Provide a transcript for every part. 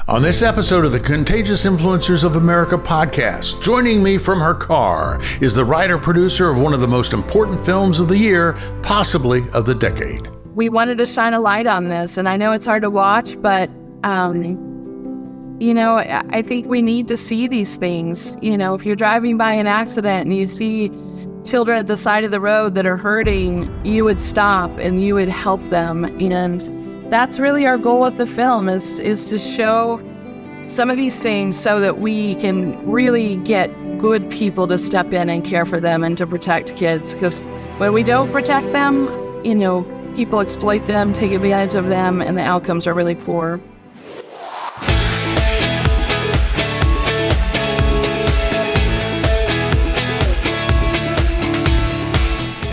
On this episode of the Contagious Influencers of America podcast, joining me from her car is the writer-producer of one of the most important films of the year, possibly of the decade. We wanted to shine a light on this, and I know it's hard to watch, but, I think we need to see these things. If you're driving by an accident and you see children at the side of the road that are hurting, you would stop and you would help them. And that's really our goal with the film is to show some of these things so that we can really get good people to step in and care for them and to protect kids. Because when we don't protect them, people exploit them, take advantage of them, and the outcomes are really poor.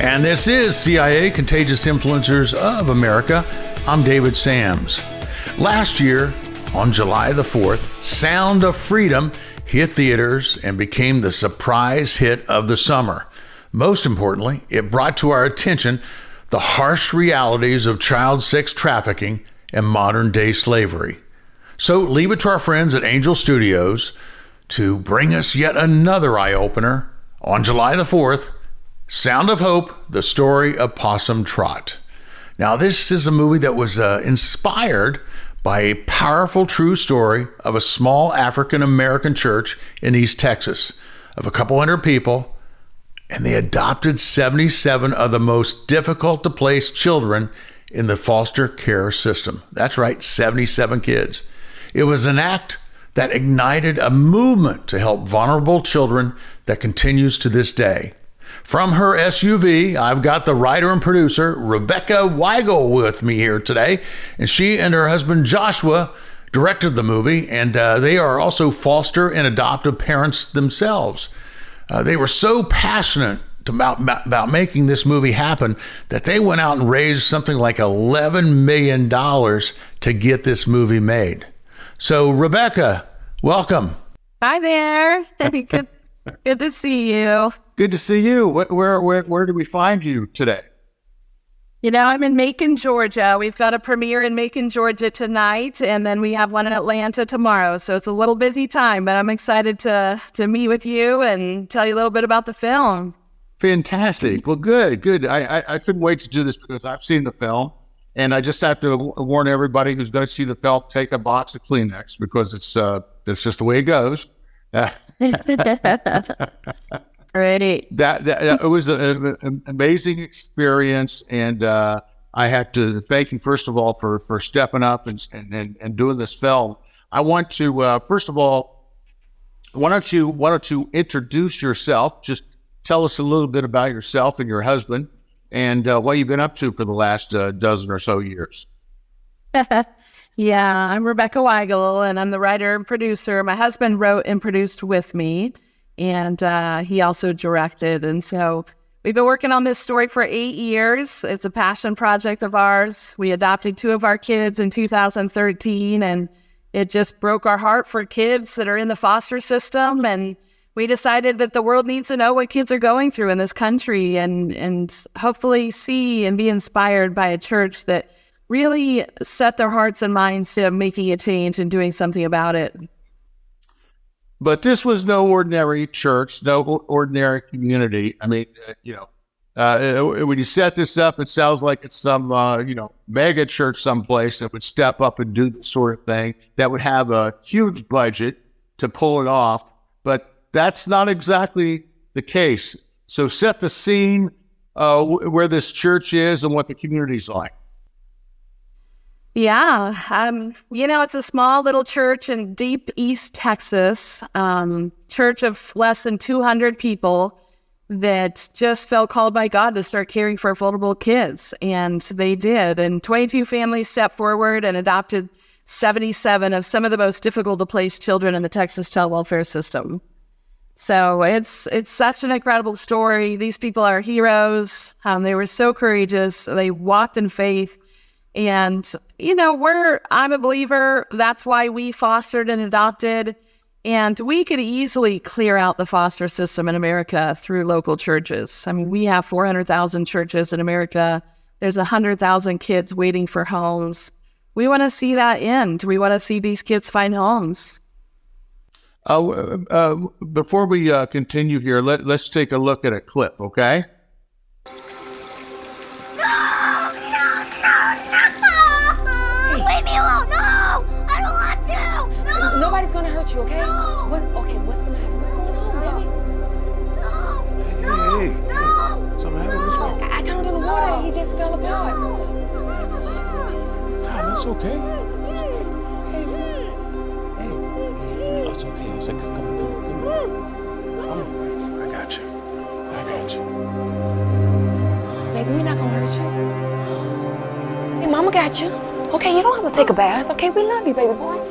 And this is CIA Contagious Influencers of America. I'm David Sams. Last year, on July the 4th, Sound of Freedom hit theaters and became the surprise hit of the summer. Most importantly, it brought to our attention the harsh realities of child sex trafficking and modern-day slavery. So leave it to our friends at Angel Studios to bring us yet another eye-opener on July the 4th, Sound of Hope, the story of Possum Trot. Now, this is a movie that was inspired by a powerful true story of a small African-American church in East Texas of a couple hundred people, and they adopted 77 of the most difficult to place children in the foster care system. That's right, 77 kids. It was an act that ignited a movement to help vulnerable children that continues to this day. From her SUV, I've got the writer and producer, REBEKAH WEIGEL, with me here today. And she and her husband, Joshua, directed the movie, and they are also foster and adoptive parents themselves. They were so passionate about making this movie happen that they went out and raised something like $11 million to get this movie made. So, REBEKAH, welcome. Hi there. Good to see you. Good to see you. Where do we find you today? I'm in Macon, Georgia. We've got a premiere in Macon, Georgia tonight, and then we have one in Atlanta tomorrow. So it's a little busy time, but I'm excited to meet with you and tell you a little bit about the film. Fantastic. Well, good. I couldn't wait to do this because I've seen the film, and I just have to warn everybody who's going to see the film, take a box of Kleenex because it's just the way it goes. Great. That it was an amazing experience, and I have to thank you first of all for stepping up and doing this film. I want to first of all, why don't you introduce yourself? Just tell us a little bit about yourself and your husband, and what you've been up to for the last dozen or so years. Yeah, I'm REBEKAH WEIGEL, and I'm the writer and producer. My husband wrote and produced with me, and he also directed. And so we've been working on this story for 8 years. It's a passion project of ours. We adopted 2 of our kids in 2013, and it just broke our heart for kids that are in the foster system. And we decided that the world needs to know what kids are going through in this country and hopefully see and be inspired by a church that really set their hearts and minds to making a change and doing something about it. But this was no ordinary church, no ordinary community. I mean, when you set this up, it sounds like it's some, mega church someplace that would step up and do this sort of thing, that would have a huge budget to pull it off. But that's not exactly the case. So set the scene where this church is and what the community's like. Yeah, it's a small little church in deep East Texas, church of less than 200 people that just felt called by God to start caring for vulnerable kids. And they did. And 22 families stepped forward and adopted 77 of some of the most difficult to place children in the Texas child welfare system. So it's such an incredible story. These people are heroes. They were so courageous. They walked in faith. And, I'm a believer. That's why we fostered and adopted. And we could easily clear out the foster system in America through local churches. I mean, we have 400,000 churches in America. There's 100,000 kids waiting for homes. we want to see that end. We want to see these kids find homes. Before we continue here, let's take a look at a clip, okay? Leave me alone! No! I don't want to! No! Nobody's gonna hurt you, okay? No! What's the matter? What's going on, baby? No! Hey, No! something happened? What's wrong? I turned in the water and he just fell apart. Tom, that's okay. It's okay. Hey, that's okay. It's okay. Come on. I got you. Baby, we're not gonna hurt you. Hey, mama got you. Okay, you don't have to take a bath, okay? We love you, baby boy.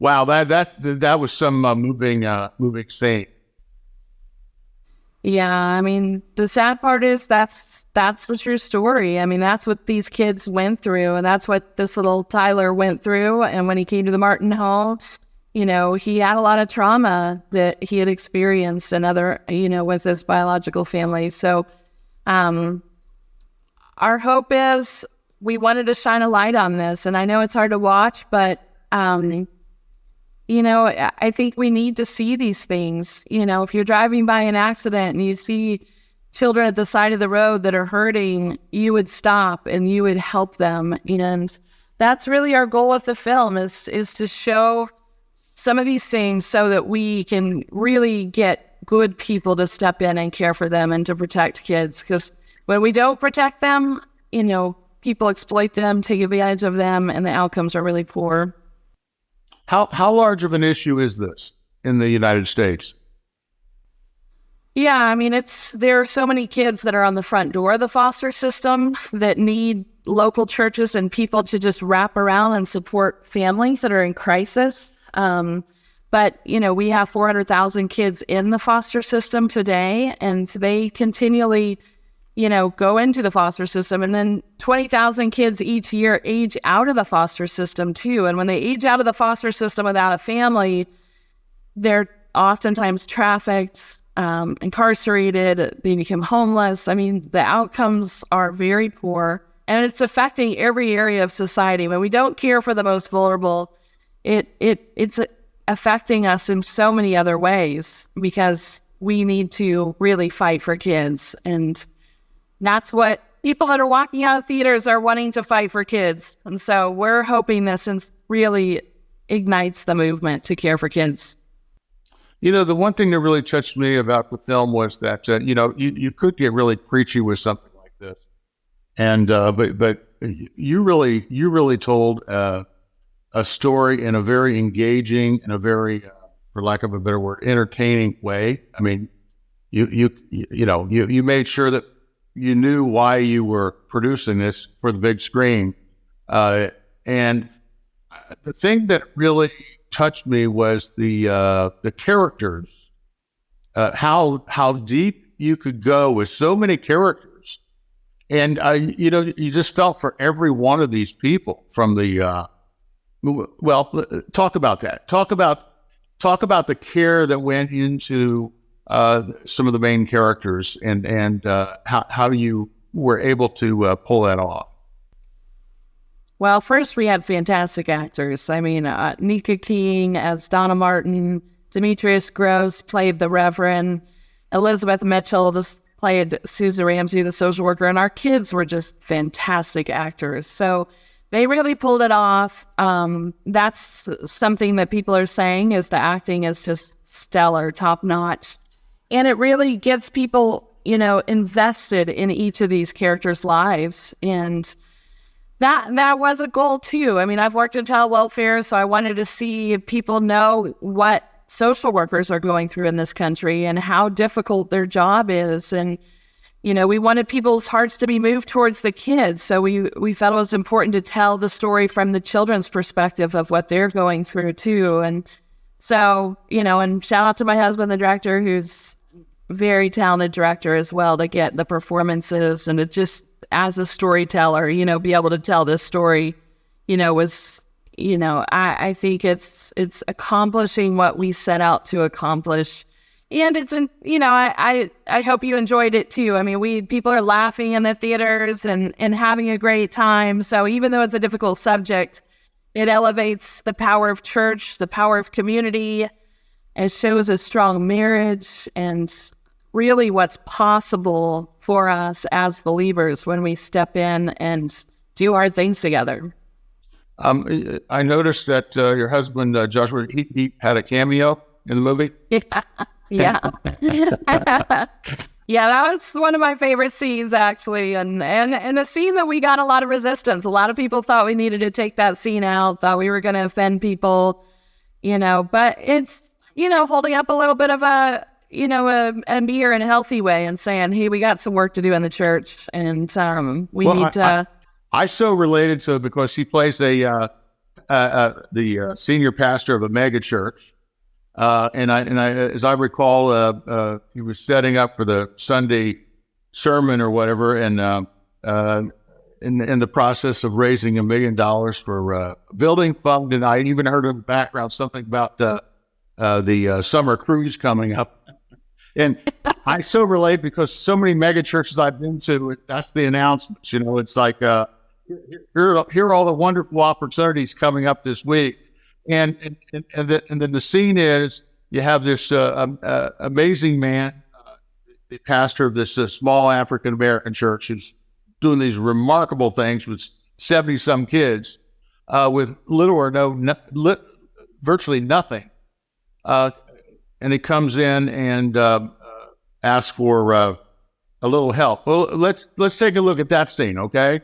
Wow, that was some moving scene. Yeah, I mean, the sad part is that's the true story. I mean, that's what these kids went through, and that's what this little Tyler went through. And when he came to the Martin home, you know, he had a lot of trauma that he had experienced and other, you know, with his biological family. So our hope is we wanted to shine a light on this. And I know it's hard to watch, but you know, I think we need to see these things. You know, if you're driving by an accident and you see children at the side of the road that are hurting, you would stop and you would help them. And that's really our goal with the film is to show some of these things so that we can really get good people to step in and care for them and to protect kids. Because when we don't protect them, you know, people exploit them, take advantage of them, and the outcomes are really poor. How large of an issue is this in the United States? Yeah, I mean, there are so many kids that are on the front door of the foster system that need local churches and people to just wrap around and support families that are in crisis. But, you know, we have 400,000 kids in the foster system today, and they continually, you know, go into the foster system, and then 20,000 kids each year age out of the foster system too. And when they age out of the foster system without a family, they're oftentimes trafficked, incarcerated, they become homeless. I mean, the outcomes are very poor, and it's affecting every area of society. When we don't care for the most vulnerable, it's affecting us in so many other ways, because we need to really fight for kids. And that's what people that are walking out of theaters are wanting, to fight for kids. And so we're hoping this really ignites the movement to care for kids. You know, the one thing that really touched me about the film was that, you know, you could get really preachy with something like this. And, but you really told a story in a very engaging and a very, for lack of a better word, entertaining way. I mean, you made sure that you knew why you were producing this for the big screen. And the thing that really touched me was the characters, how deep you could go with so many characters. And, you know, you just felt for every one of these people from the, well, talk about that. Talk about the care that went into some of the main characters, and how you were able to pull that off. Well, first we had fantastic actors. I mean, Nika King as Donna Martin, Demetrius Gross played the Reverend, Elizabeth Mitchell played Susan Ramsey, the social worker, and our kids were just fantastic actors. So they really pulled it off. That's something that people are saying, is the acting is just stellar, top notch. And it really gets people, you know, invested in each of these characters' lives. And that was a goal too. I mean, I've worked in child welfare, so I wanted to see people know what social workers are going through in this country and how difficult their job is. And, we wanted people's hearts to be moved towards the kids. So we felt it was important to tell the story from the children's perspective of what they're going through too. And so, and shout out to my husband, the director, who's very talented director as well, to get the performances and to just, as a storyteller, be able to tell this story, was, I think it's accomplishing what we set out to accomplish. And it's, I hope you enjoyed it too. I mean, people are laughing in the theaters and having a great time. So even though it's a difficult subject, it elevates the power of church, the power of community. It shows a strong marriage and really what's possible for us as believers when we step in and do hard things together. I noticed that your husband, Joshua, he had a cameo in the movie. Yeah. Yeah, that was one of my favorite scenes, actually. And a scene that we got a lot of resistance. A lot of people thought we needed to take that scene out, thought we were going to offend people, but it's, holding up a little bit of a mirror in a healthy way and saying, hey, we got some work to do in the church. And we need to... I so related to it because he plays the senior pastor of a mega church. And I, as I recall, he was setting up for the Sunday sermon or whatever, and in the process of raising $1 million for a building fund. And I even heard in the background something about the summer cruise coming up. And I so relate because so many mega churches I've been to, that's the announcements. It's like here are all the wonderful opportunities coming up this week. And then the scene is you have this amazing man, the pastor of this small African American church, who's doing these remarkable things with 70-some kids, with little or virtually nothing. And he comes in and asks for a little help. Well, let's take a look at that scene, okay?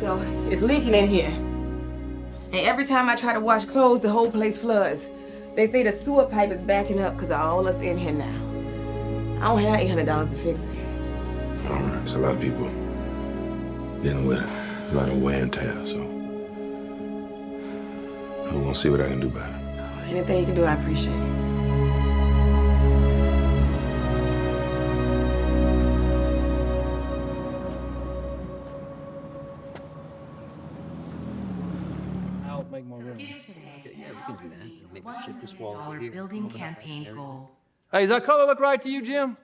So it's leaking in here. And every time I try to wash clothes, the whole place floods. They say the sewer pipe is backing up because of all us in here now. I don't have $800 to fix it. All right, it's a lot of people dealing with a lot of wear and tear, so I'm gonna see what I can do about it. Anything you can do, I appreciate it. Building campaign goal. Hey, does that color look right to you, Jim?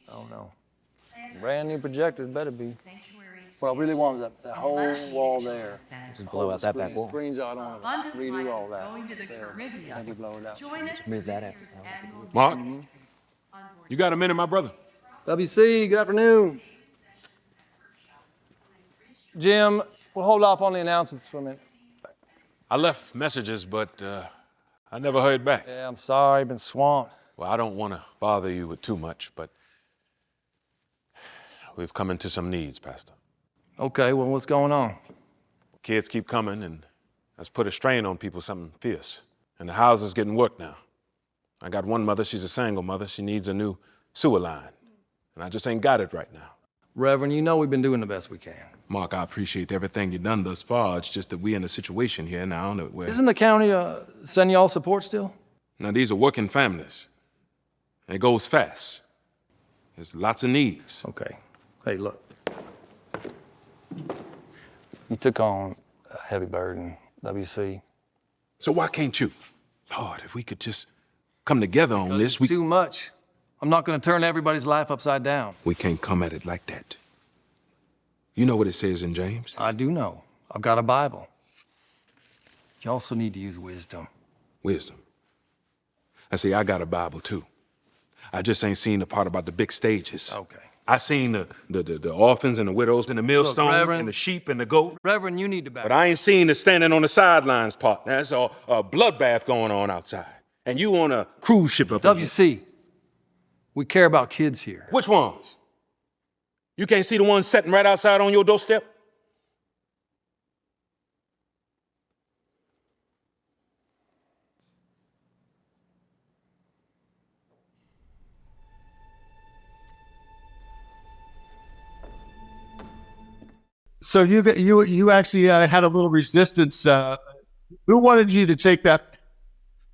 Oh, no. Brand new projectors better be. What I really want is that whole wall there. Just blow out that back wall. Screens out on it. Redo all that. Maybe blow it out. Just move that out. Mark, you got a minute, my brother? WC, good afternoon. Jim, we'll hold off on the announcements for a minute. I left messages, but I never heard back. Yeah, I'm sorry, been swamped. Well, I don't want to bother you with too much, but we've come into some needs, Pastor. Okay, well, what's going on? Kids keep coming, and that's put a strain on people, something fierce. And the house is getting worked now. I got one mother, she's a single mother. She needs a new sewer line, and I just ain't got it right now. Reverend, you know we've been doing the best we can. Mark, I appreciate everything you've done thus far. It's just that we're in a situation here now where... Isn't the county sending y'all support still? Now, these are working families. And it goes fast. There's lots of needs. Okay. Hey, look. You took on a heavy burden, WC. So why can't you? Lord, if we could just come together on this, Too much. I'm not going to turn everybody's life upside down. We can't come at it like that. You know what it says in James? I do know. I've got a Bible. You also need to use wisdom. Wisdom. I see, I got a Bible too. I just ain't seen the part about the big stages. Okay. I seen the orphans and the widows and the millstone and the sheep and the goat. Reverend, you need to back. But I ain't seen the standing on the sidelines part. That's a bloodbath going on outside. And you on a cruise ship up WC, we care about kids here. Which ones? You can't see the ones sitting right outside on your doorstep? So you actually had a little resistance. Who wanted you to take that?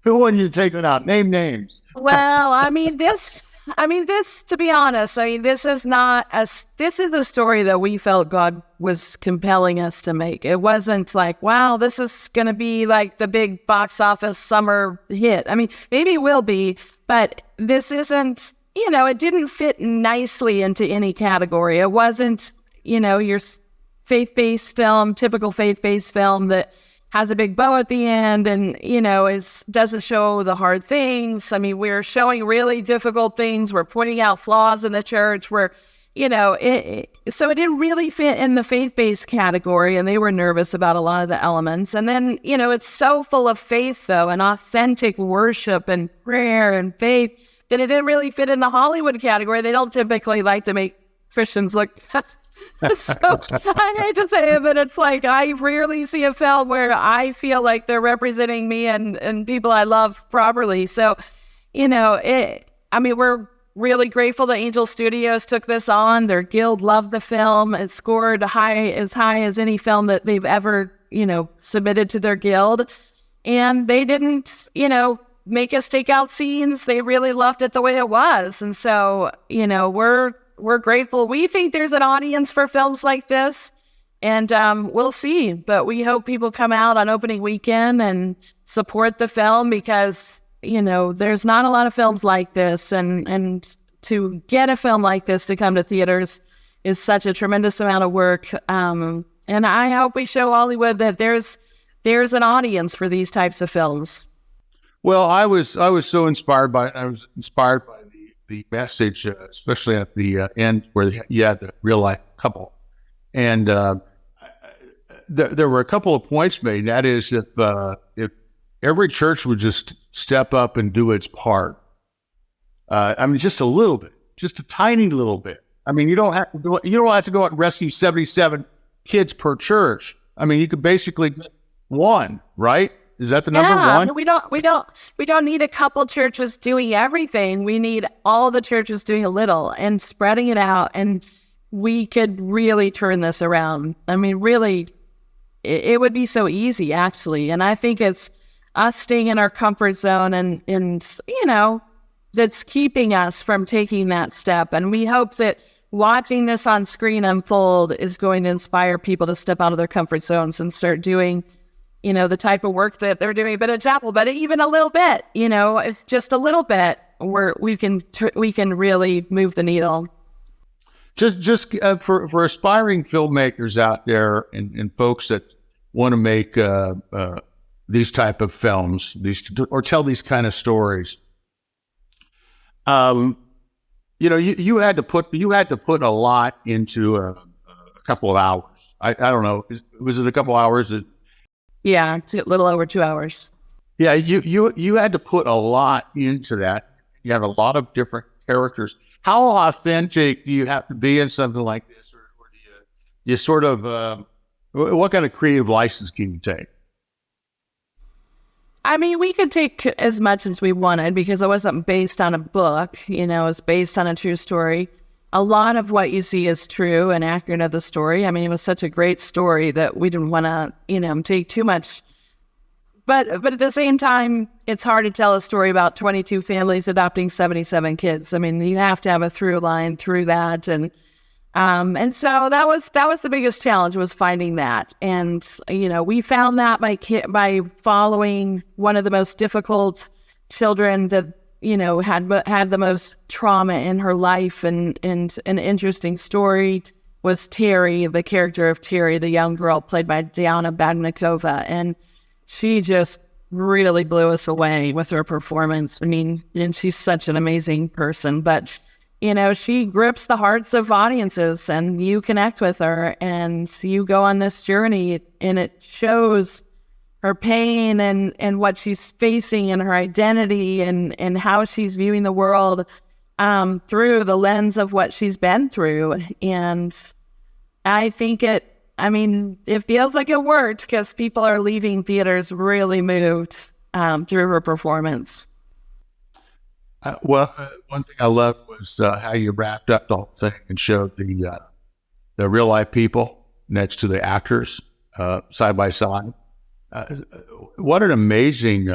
Who wanted you to take it out? Name names. Well, this, to be honest, this is this is a story that we felt God was compelling us to make. It wasn't like, wow, this is going to be like the big box office summer hit. Maybe it will be, but this isn't, it didn't fit nicely into any category. It wasn't, your faith-based film, typical faith-based film that has a big bow at the end and, doesn't show the hard things. We're showing really difficult things. We're pointing out flaws in the church. So it didn't really fit in the faith-based category, and they were nervous about a lot of the elements. And then, it's so full of faith, though, and authentic worship and prayer and faith that it didn't really fit in the Hollywood category. They don't typically like to make Christians look... So I hate to say it, but it's like I rarely see a film where I feel like they're representing me and people I love properly. So, we're really grateful that Angel Studios took this on. Their guild loved the film. It scored as high as any film that they've ever, submitted to their guild. And they didn't, make us take out scenes. They really loved it the way it was. And so, we're grateful. We think there's an audience for films like this, and we'll see. But we hope people come out on opening weekend and support the film because, there's not a lot of films like this. And to get a film like this to come to theaters is such a tremendous amount of work. And I hope we show Hollywood that there's an audience for these types of films. Well, I was so inspired by the message, especially at the end where you had the real life couple. And there were a couple of points made. That is, if every church would just step up and do its part, just a little bit, just a tiny little bit. You don't have to go out and rescue 77 kids per church. You could basically get one, right? Is that the number one? We don't need a couple churches doing everything. We need all the churches doing a little and spreading it out. And we could really turn this around. Really, it would be so easy, actually. And I think it's us staying in our comfort zone and that's keeping us from taking that step. And we hope that watching this on screen unfold is going to inspire people to step out of their comfort zones and start doing the type of work that they're doing, but at Chapel, but even a little bit, it's just a little bit where we can really move the needle. Just for aspiring filmmakers out there and folks that want to make these type of films, or tell these kind of stories. You had to put a lot into a couple of hours. I don't know. Was it a couple of hours? Yeah, it's a little over 2 hours. Yeah, you had to put a lot into that. You have a lot of different characters. How authentic do you have to be in something like this, or do you sort of what kind of creative license can you take? We could take as much as we wanted because it wasn't based on a book. It was based on a true story. A lot of what you see is true and accurate of the story. It was such a great story that we didn't want to, take too much. But at the same time, it's hard to tell a story about 22 families adopting 77 kids. You have to have a through line through that. And so that was the biggest challenge, was finding that. And, we found that by following one of the most difficult children that had the most trauma in her life, and an interesting story was Terry, the character of Terry, the young girl played by Diana Badnikova, and she just really blew us away with her performance. And she's such an amazing person, but she grips the hearts of audiences, and you connect with her, and you go on this journey, and it shows her pain and what she's facing and her identity and how she's viewing the world through the lens of what she's been through. And I think it feels like it worked because people are leaving theaters really moved through her performance. One thing I loved was how you wrapped up the whole thing and showed the real life people, next to the actors side by side. What an amazing,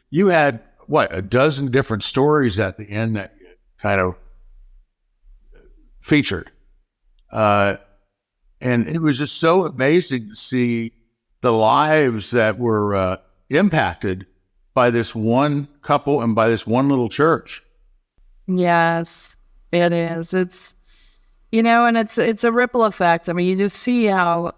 you had, a dozen different stories at the end that you kind of featured. And it was just so amazing to see the lives that were impacted by this one couple and by this one little church. Yes, it is. It's, and it's a ripple effect. I mean, you just see how,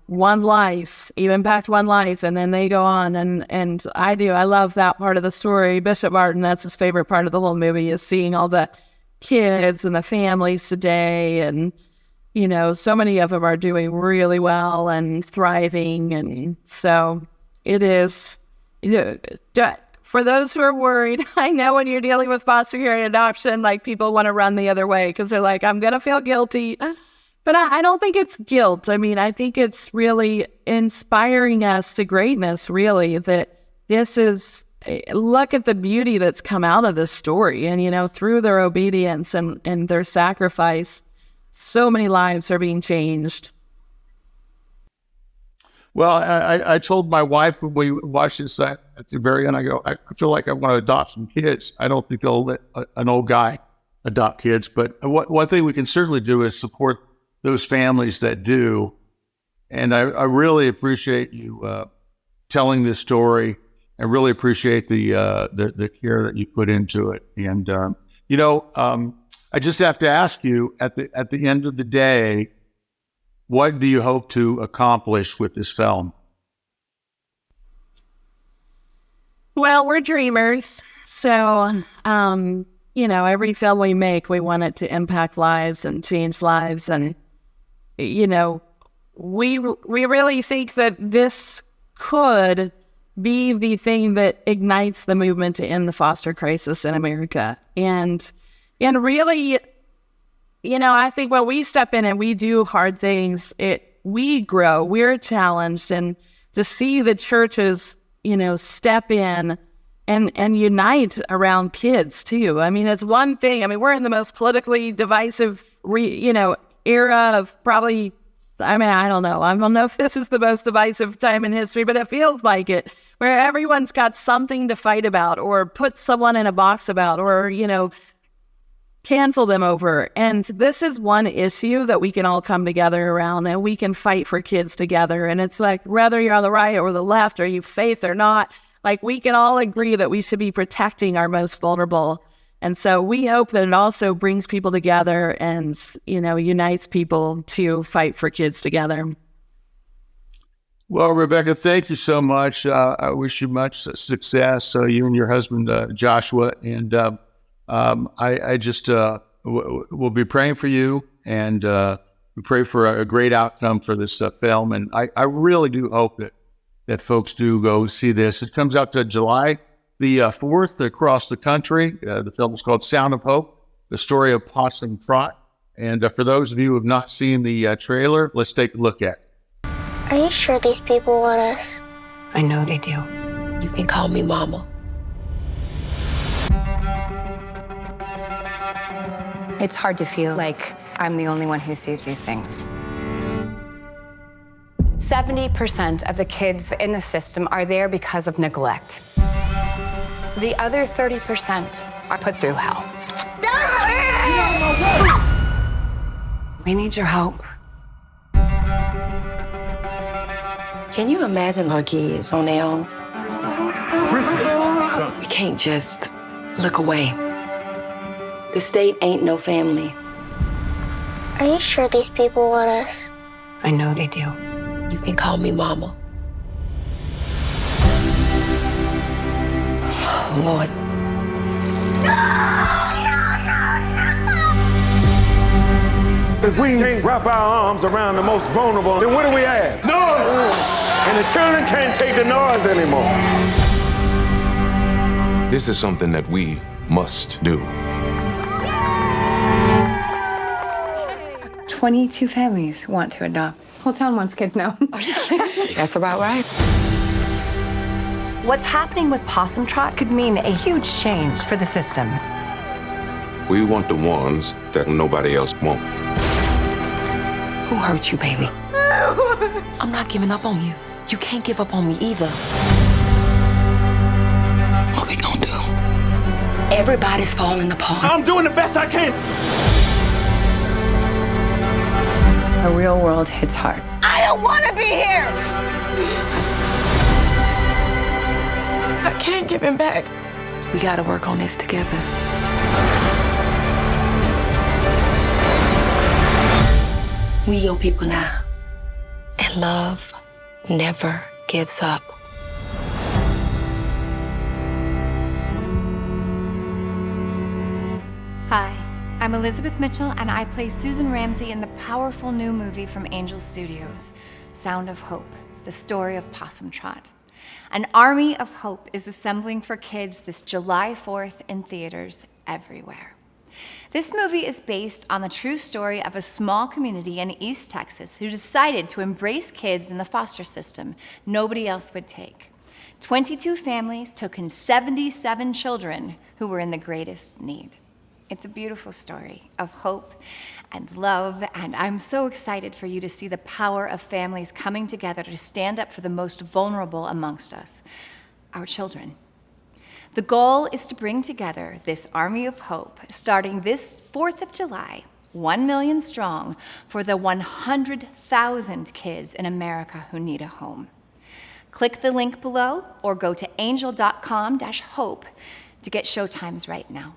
one life, you impact one life, and then they go on. And I love that part of the story. Bishop Martin, that's his favorite part of the whole movie, is seeing all the kids and the families today. And, so many of them are doing really well and thriving. And so it is, for those who are worried, I know when you're dealing with foster care and adoption, like, people want to run the other way because they're like, I'm going to feel guilty. But I don't think it's guilt. I mean, I think it's really inspiring us to greatness, really, that this is, look at the beauty that's come out of this story. And, through their obedience and their sacrifice, so many lives are being changed. Well, I told my wife when we watched this at the very end, I go, I feel like I want to adopt some kids. I don't think I'll let an old guy adopt kids, but one thing we can certainly do is support those families that do. And I really appreciate you telling this story. I really appreciate the care that you put into it. And I just have to ask you, at the end of the day, what do you hope to accomplish with this film? Well, we're dreamers. So, every film we make, we want it to impact lives and change lives. And, we really think that this could be the thing that ignites the movement to end the foster crisis in America. And really, I think when we step in and we do hard things, we grow, we're challenged. And to see the churches, step in and unite around kids too. I mean, it's one thing. I mean, we're in the most politically divisive, era of probably, I don't know. I don't know if this is the most divisive time in history, but it feels like it, where everyone's got something to fight about or put someone in a box about or, cancel them over. And this is one issue that we can all come together around, and we can fight for kids together. And it's like, whether you're on the right or the left, or you faith or not, like, we can all agree that we should be protecting our most vulnerable. And so we hope that it also brings people together and, unites people to fight for kids together. Well, Rebecca, thank you so much. I wish you much success, you and your husband, Joshua. And I just will be praying for you, and we pray for a great outcome for this film. And I really do hope that folks do go see this. It comes out to July the 4th across the country. The film is called Sound of Hope, the story of Possum Trot. And for those of you who have not seen the trailer, let's take a look at it. Are you sure these people want us? I know they do. You can call me Mama. It's hard to feel like I'm the only one who sees these things. 70% of the kids in the system are there because of neglect. The other 30% are put through hell. We need your help. Can you imagine our kids on their own? We can't just look away. The state ain't no family. Are you sure these people want us? I know they do. You can call me Mama. Oh, Lord. If we can't wrap our arms around the most vulnerable, then what do we have? Noise! And the children can't take the noise anymore. This is something that we must do. 22 families want to adopt. Whole town wants kids now. That's about right. What's happening with Possum Trot could mean a huge change for the system. We want the ones that nobody else wants. Who hurt you, baby? I'm not giving up on you. You can't give up on me either. What we gonna do? Everybody's falling apart. I'm doing the best I can. The real world hits hard. I don't want to be here. I can't give him back. We gotta work on this together. We your people now. And love never gives up. Hi, I'm Elizabeth Mitchell, and I play Susan Ramsey in the powerful new movie from Angel Studios, Sound of Hope, the story of Possum Trot. An army of hope is assembling for kids this July 4th in theaters everywhere. This movie is based on the true story of a small community in East Texas who decided to embrace kids in the foster system nobody else would take. 22 families took in 77 children who were in the greatest need. It's a beautiful story of hope and love, and I'm so excited for you to see the power of families coming together to stand up for the most vulnerable amongst us, our children. The goal is to bring together this army of hope, starting this 4th of July, 1 million strong, for the 100,000 kids in America who need a home. Click the link below or go to angel.com/hope to get showtimes right now.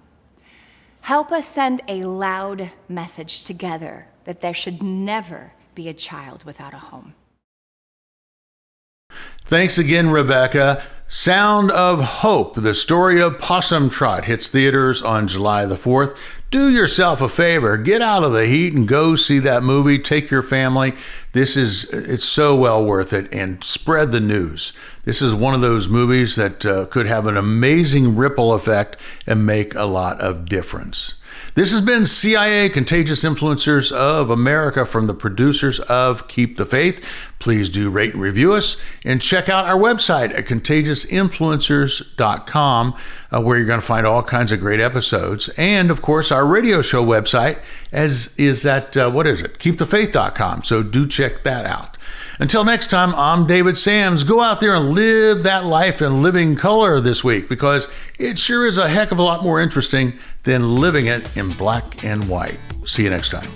Help us send a loud message together that there should never be a child without a home. Thanks again, Rebecca. Sound of Hope, the story of Possum Trot, hits theaters on July the 4th. Do yourself a favor, get out of the heat and go see that movie. Take your family. It's so well worth it, and spread the news. This is one of those movies that could have an amazing ripple effect and make a lot of difference. This has been CIA, Contagious Influencers of America, from the producers of Keep the Faith. Please do rate and review us, and check out our website at ContagiousInfluencers.com, where you're going to find all kinds of great episodes. And of course, our radio show website is at, KeepTheFaith.com. So do check that out. Until next time, I'm David Sams. Go out there and live that life in living color this week, because it sure is a heck of a lot more interesting than living it in black and white. See you next time.